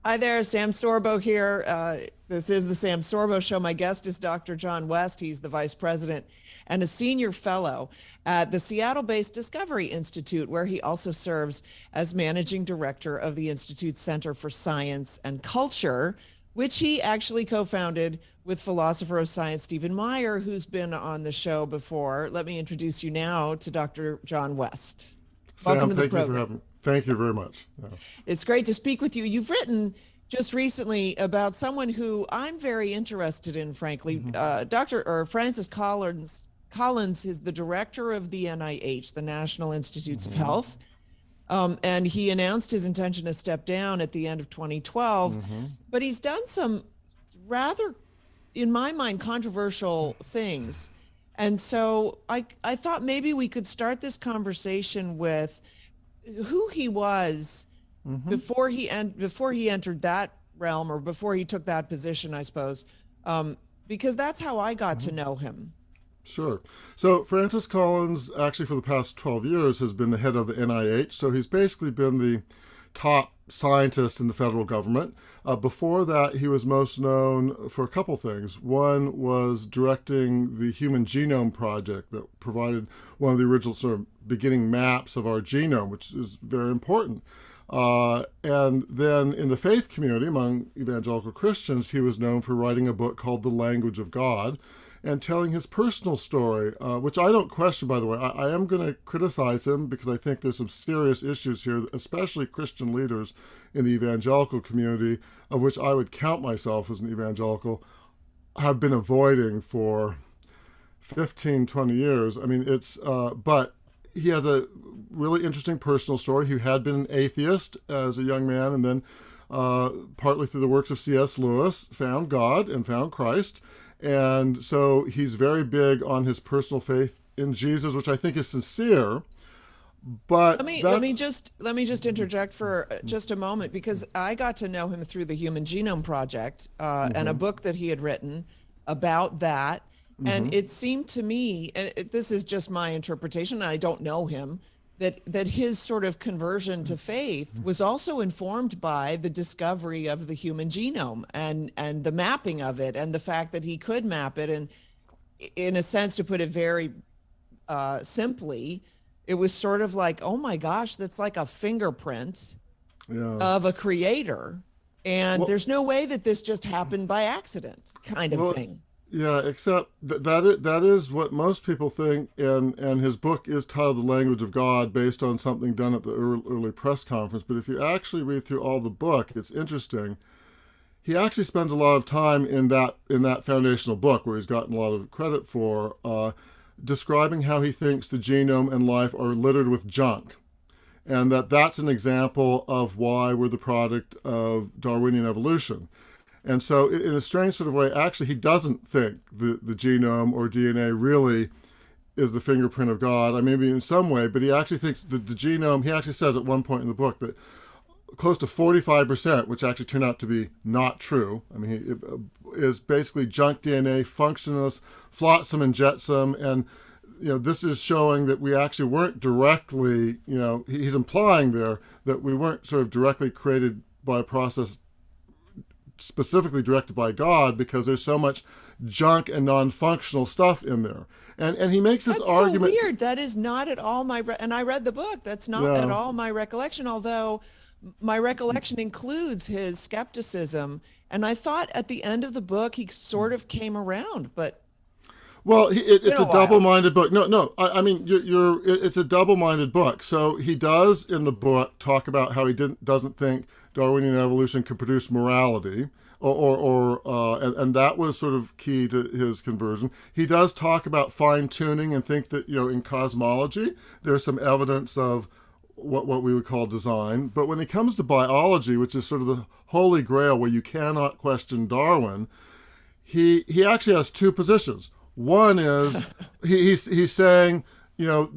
Hi there, Sam Sorbo here. This is the Sam Sorbo Show. My guest is Dr. John West. He's the vice president and a senior fellow at the Seattle-based Discovery Institute, where he also serves as managing director of the Institute's Center for Science and Culture, which he actually co-founded with philosopher of science Stephen Meyer, who's been on the show before. Let me introduce you now to Dr. John West. Welcome to the program. Thank you very much. Yeah. It's great to speak with you. You've written just recently about someone who I'm very interested in, frankly. Dr. Francis Collins is the director of the NIH, the National Institutes of Health. And he announced his intention to step down at the end of 2012. But he's done some rather, in my mind, controversial things. And so I thought maybe we could start this conversation with who he was before he entered that realm, or before he took that position, I suppose, because that's how I got to know him. Sure. So Francis Collins, actually for the past 12 years, has been the head of the NIH. So he's basically been the top scientist in the federal government. Before that, he was most known for a couple things. One was directing the Human Genome Project that provided one of the original sort of beginning maps of our genome, which is very important. And then in the faith community, among evangelical Christians, he was known for writing a book called The Language of God and telling his personal story, which I don't question, by the way. I am going to criticize him because I think there's some serious issues here, especially Christian leaders in the evangelical community, of which I would count myself as an evangelical, have been avoiding for 15, 20 years. I mean, but he has a really interesting personal story. He had been an atheist as a young man, and then partly through the works of C.S. Lewis, found God and found Christ. And so he's very big on his personal faith in Jesus, which I think is sincere. But let me just interject for just a moment, because I got to know him through the Human Genome Project and a book that he had written about that. And it seemed to me, and this is just my interpretation, and I don't know him, that his sort of conversion to faith was also informed by the discovery of the human genome and the mapping of it, and the fact that he could map it. And in a sense, to put it very simply, it was sort of like, oh my gosh, that's like a fingerprint of a creator. And there's no way that this just happened by accident, kind of thing. Yeah, except that is what most people think, and his book is titled The Language of God, based on something done at the early press conference. But if you actually read through all the book, it's interesting. He actually spends a lot of time in that foundational book, where he's gotten a lot of credit for, describing how he thinks the genome and life are littered with junk. And that's an example of why we're the product of Darwinian evolution. And so in a strange sort of way, actually, he doesn't think the genome or DNA really is the fingerprint of God. I mean, maybe in some way, but he actually thinks that the genome, he actually says at one point in the book that close to 45%, which actually turned out to be not true. I mean, is basically junk DNA, functionless, flotsam and jetsam. And, this is showing that we actually weren't directly, he's implying there that we weren't sort of directly created by a process specifically directed by God, because there's so much junk and non-functional stuff in there. And he makes this argument. That's so weird. That is not at all and I read the book. That's not at all my recollection, although my recollection includes his skepticism. And I thought at the end of the book, he sort of came around, but. Well, it's a double-minded book. No. I mean, it's a double-minded book. So he does in the book talk about how he doesn't think Darwinian evolution could produce morality, and that was sort of key to his conversion. He does talk about fine-tuning and think that in cosmology there's some evidence of what we would call design. But when it comes to biology, which is sort of the holy grail where you cannot question Darwin, he actually has two positions. One is he's saying, our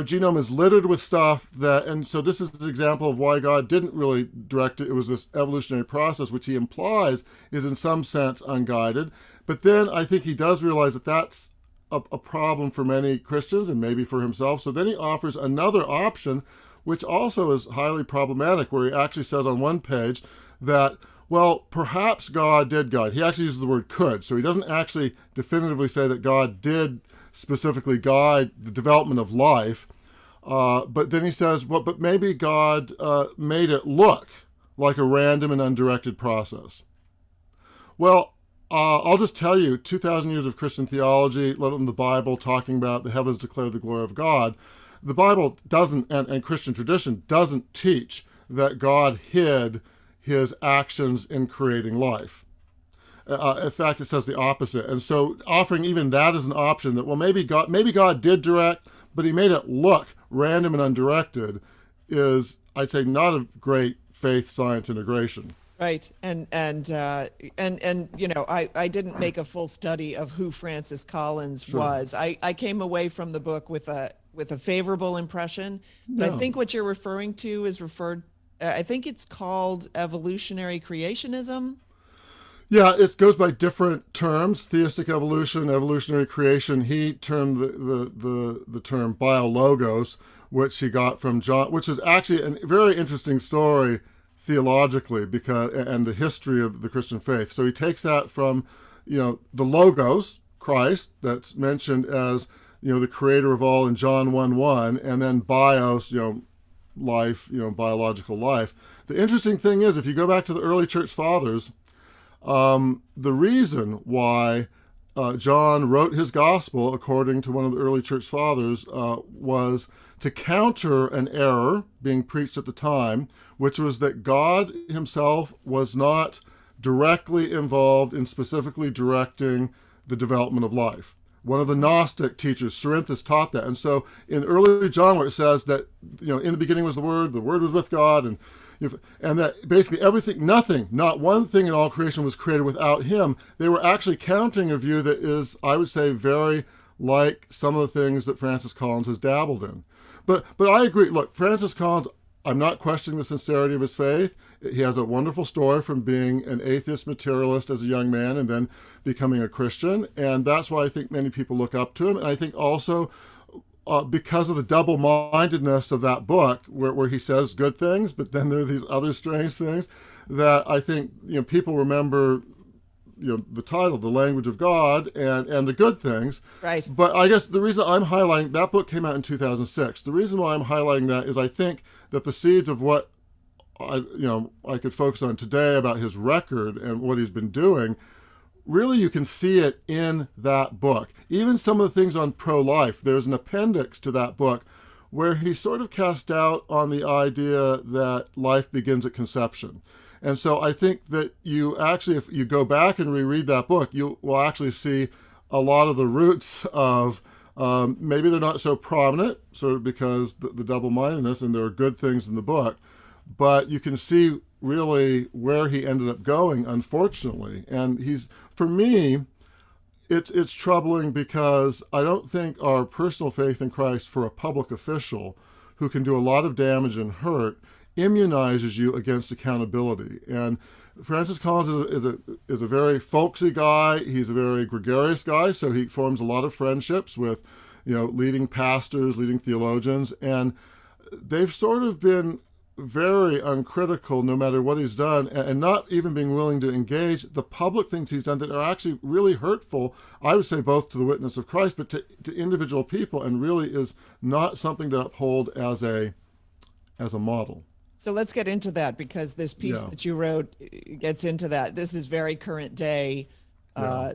genome is littered with stuff and so this is an example of why God didn't really direct it. It was this evolutionary process, which he implies is in some sense unguided. But then I think he does realize that that's a problem for many Christians and maybe for himself. So then he offers another option, which also is highly problematic, where he actually says on one page that, well, perhaps God did guide. He actually uses the word could, so he doesn't actually definitively say that God did specifically guide the development of life. But then he says, well, but maybe God made it look like a random and undirected process. Well, I'll just tell you, 2,000 years of Christian theology, let alone the Bible, talking about the heavens declare the glory of God. The Bible doesn't, and Christian tradition doesn't teach that God hid his actions in creating life. In fact, it says the opposite. And so offering even that as an option, that, well, maybe God did direct, but he made it look random and undirected, is, I'd say, not a great faith-science integration. Right. And you know, I didn't make a full study of who Francis Collins was. I came away from the book with a favorable impression. But I think what you're referring to is I think it's called evolutionary creationism. Yeah, it goes by different terms: theistic evolution, evolutionary creation. He termed the term biologos, which he got from John, which is actually a very interesting story theologically, and the history of the Christian faith. So he takes that from, the logos, Christ, that's mentioned as, the creator of all in John 1:1, and then bios, life, biological life. The interesting thing is, if you go back to the early church fathers, the reason why John wrote his gospel, according to one of the early church fathers, was to counter an error being preached at the time, which was that God himself was not directly involved in specifically directing the development of life. One of the Gnostic teachers, Cerinthus, taught that. And so in early John, where it says that, in the beginning was the Word was with God, and that basically everything, nothing, not one thing in all creation was created without him, they were actually counting a view that is, I would say, very like some of the things that Francis Collins has dabbled in. But I agree. Look, Francis Collins, I'm not questioning the sincerity of his faith. He has a wonderful story from being an atheist materialist as a young man and then becoming a Christian. And that's why I think many people look up to him. And I think also because of the double-mindedness of that book, where he says good things, but then there are these other strange things that I think, people remember, the title, The Language of God, and the good things. Right. But I guess the reason I'm highlighting, that book came out in 2006. The reason why I'm highlighting that is I think that the seeds of what I could focus on today about his record and what he's been doing, really you can see it in that book. Even some of the things on pro-life, there's an appendix to that book where he sort of cast doubt on the idea that life begins at conception. And so I think that you actually, if you go back and reread that book, you will actually see a lot of the roots of, maybe they're not so prominent, sort of because the double-mindedness, and there are good things in the book, but you can see really where he ended up going, unfortunately. And for me, it's troubling because I don't think our personal faith in Christ for a public official who can do a lot of damage and hurt immunizes you against accountability. And Francis Collins is a very folksy guy. He's a very gregarious guy, so he forms a lot of friendships with, leading pastors, leading theologians, and they've sort of been very uncritical no matter what he's done, and not even being willing to engage the public things he's done that are actually really hurtful, I would say, both to the witness of Christ, but to individual people, and really is not something to uphold as a model. So let's get into that, because this piece that you wrote gets into that. This is very current day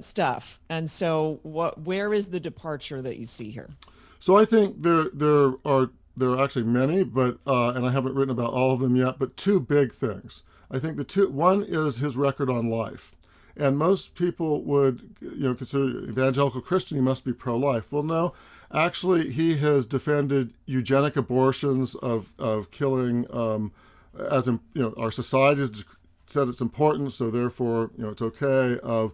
stuff. And so where is the departure that you see here? So I think there are actually many, but and I haven't written about all of them yet, but two big things. I think one is his record on life. And most people would, consider evangelical Christian, he must be pro-life. Well, no, actually, he has defended eugenic abortions of killing, our society has said it's important, so therefore, it's okay, of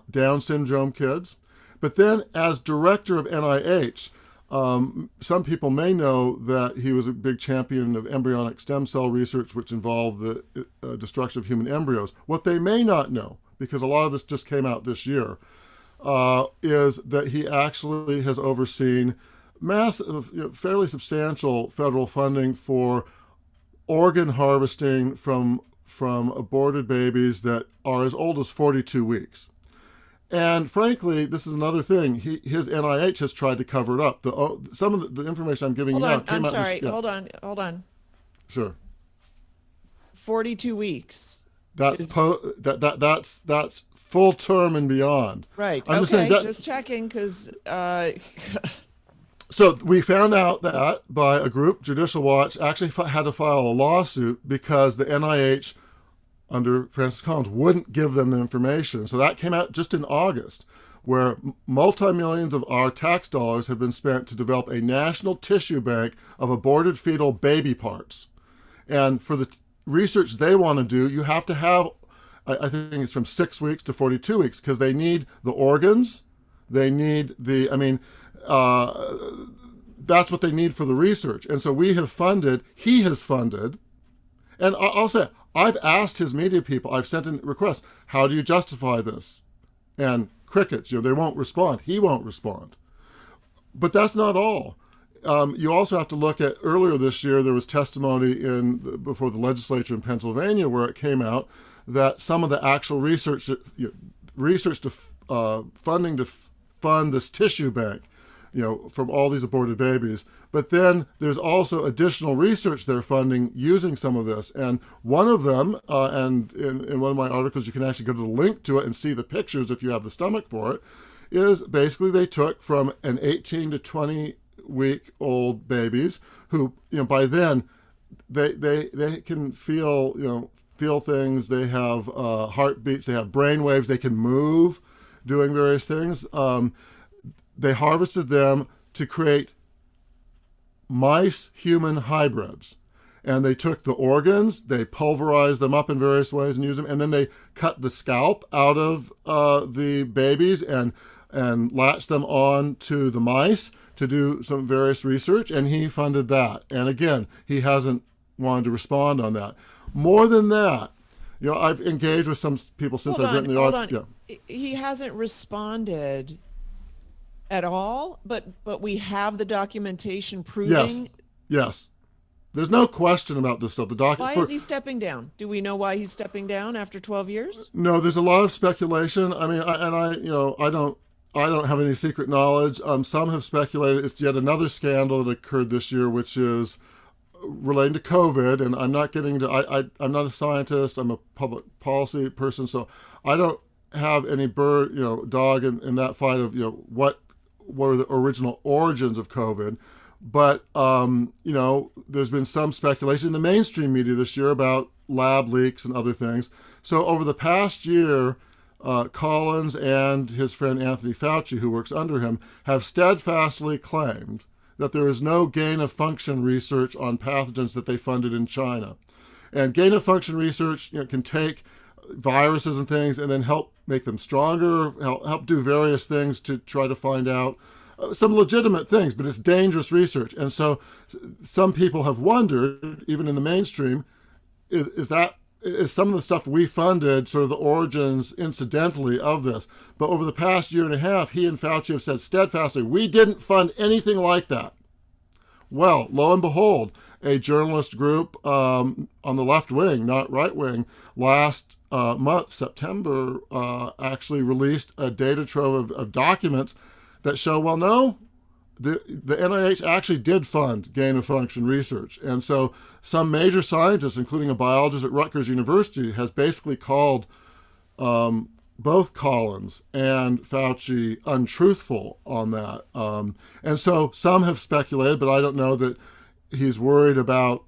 Down syndrome kids. But then, as director of NIH, some people may know that he was a big champion of embryonic stem cell research, which involved the destruction of human embryos. What they may not know, because a lot of this just came out this year, is that he actually has overseen massive, fairly substantial federal funding for organ harvesting from aborted babies that are as old as 42 weeks. And frankly, this is another thing. His NIH has tried to cover it up. Some of the information I'm giving Hold you on. now came I'm out. sorry. Yeah, Hold on. sure. 42 weeks. That's Is that's full term and beyond. right. I'm just Okay. saying that. Just checking because So we found out that by a group, Judicial Watch, actually had to file a lawsuit because the NIH under Francis Collins wouldn't give them the information. So that came out just in August, where multi-millions of our tax dollars have been spent to develop a national tissue bank of aborted fetal baby parts. And for the research they want to do, you have to have, I think it's from 6 weeks to 42 weeks, because they need the organs, they need the, that's what they need for the research. And so he has funded, and I'll say, I've asked his media people, I've sent in requests, how do you justify this? And crickets, they won't respond. He won't respond. But that's not all. You also have to look at, earlier this year, there was testimony before the legislature in Pennsylvania where it came out that some of the actual research to funding to fund this tissue bank, from all these aborted babies. But then there's also additional research they're funding using some of this. And one of them, and in one of my articles, you can actually go to the link to it and see the pictures if you have the stomach for it, is basically they took from an 18 to 20 week old babies who, by then they can feel things. They have heartbeats, they have brain waves, they can move, doing various things. They harvested them to create mice-human hybrids. And they took the organs, they pulverized them up in various ways and used them, and then they cut the scalp out of the babies and latched them on to the mice to do some various research, and he funded that. And again, he hasn't wanted to respond on that. More than that, I've engaged with some people since I've written the article. Yeah. He hasn't responded at all, but we have the documentation proving. Yes. There's no question about this stuff. Why is he stepping down? Do we know why he's stepping down after 12 years? No, there's a lot of speculation. I mean, I don't have any secret knowledge. Some have speculated it's yet another scandal that occurred this year, which is relating to COVID. And I'm not getting to. I'm not a scientist. I'm a public policy person, so I don't have any dog in that fight of what are the original origins of COVID. But, there's been some speculation in the mainstream media this year about lab leaks and other things. So over the past year, Collins and his friend Anthony Fauci, who works under him, have steadfastly claimed that there is no gain-of-function research on pathogens that they funded in China. And gain-of-function research can take viruses and things and then help make them stronger, help do various things to try to find out some legitimate things, but it's dangerous research. And so some people have wondered, even in the mainstream, is some of the stuff we funded sort of the origins incidentally of this. But over the past year and a half, he and Fauci have said steadfastly, we didn't fund anything like that. Well, lo and behold, a journalist group on the left wing, not right wing, last month, September, actually released a data trove of documents that show, well, no, the NIH actually did fund gain-of-function research. And so some major scientists, including a biologist at Rutgers University, has basically called both Collins and Fauci untruthful on that. And so some have speculated, but I don't know that he's worried about,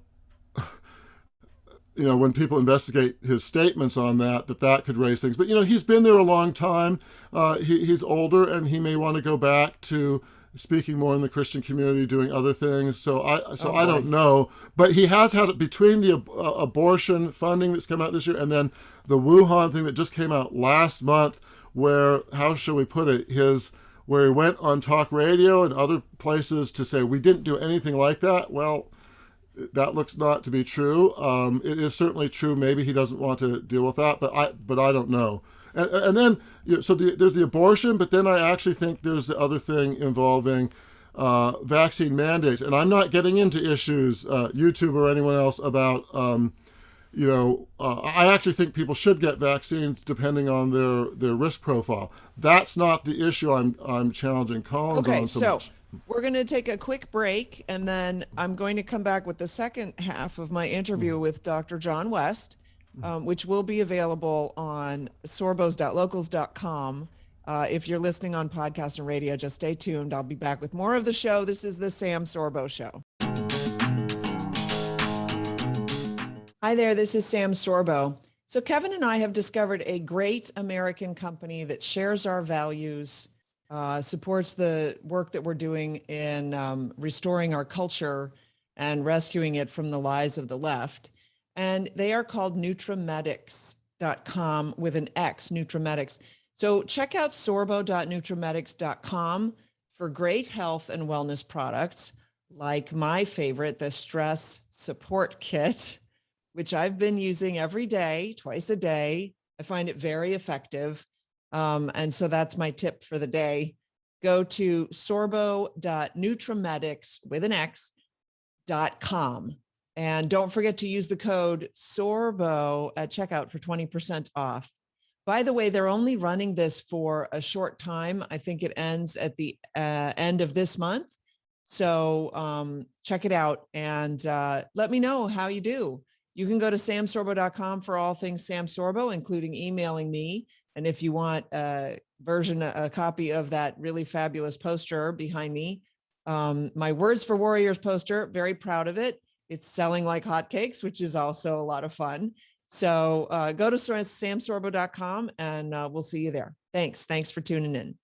when people investigate his statements on that could raise things. But, he's been there a long time. He's older, and he may want to go back to speaking more in the Christian community, doing other things. So I don't know. But he has had it between the abortion funding that's come out this year and then the Wuhan thing that just came out last month, where, how shall we put it, where he went on talk radio and other places to say, we didn't do anything like that. Well, that looks not to be true. It is certainly true. Maybe he doesn't want to deal with that, but I don't know. And then, so there's the abortion, but then I actually think there's the other thing involving vaccine mandates. And I'm not getting into issues, YouTube or anyone else, about I actually think people should get vaccines depending on their risk profile. That's not the issue I'm challenging Collins Okay, on so much. we're going to take a quick break, and then I'm going to come back with the second half of my interview with Dr. John West, which will be available on sorbos.locals.com. If you're listening on podcast and radio, just stay tuned. I'll be back with more of the show. This is the Sam Sorbo Show. Hi there, this is Sam Sorbo. So Kevin and I have discovered a great American company that shares our values, supports the work that we're doing in restoring our culture and rescuing it from the lies of the left. And they are called NutraMedics.com with an X, NutraMedics. So check out sorbo.nutramedics.com for great health and wellness products, like my favorite, the Stress Support Kit, which I've been using every day, twice a day. I find it very effective. And so that's my tip for the day. Go to sorbo.nutramedics with an X.com. And don't forget to use the code SORBO at checkout for 20% off. By the way, they're only running this for a short time. I think it ends at the end of this month. So check it out and let me know how you do. You can go to samsorbo.com for all things Sam Sorbo, including emailing me. And if you want a copy of that really fabulous poster behind me, my Words for Warriors poster, very proud of it. It's selling like hotcakes, which is also a lot of fun. So go to samsorbo.com and we'll see you there. Thanks for tuning in.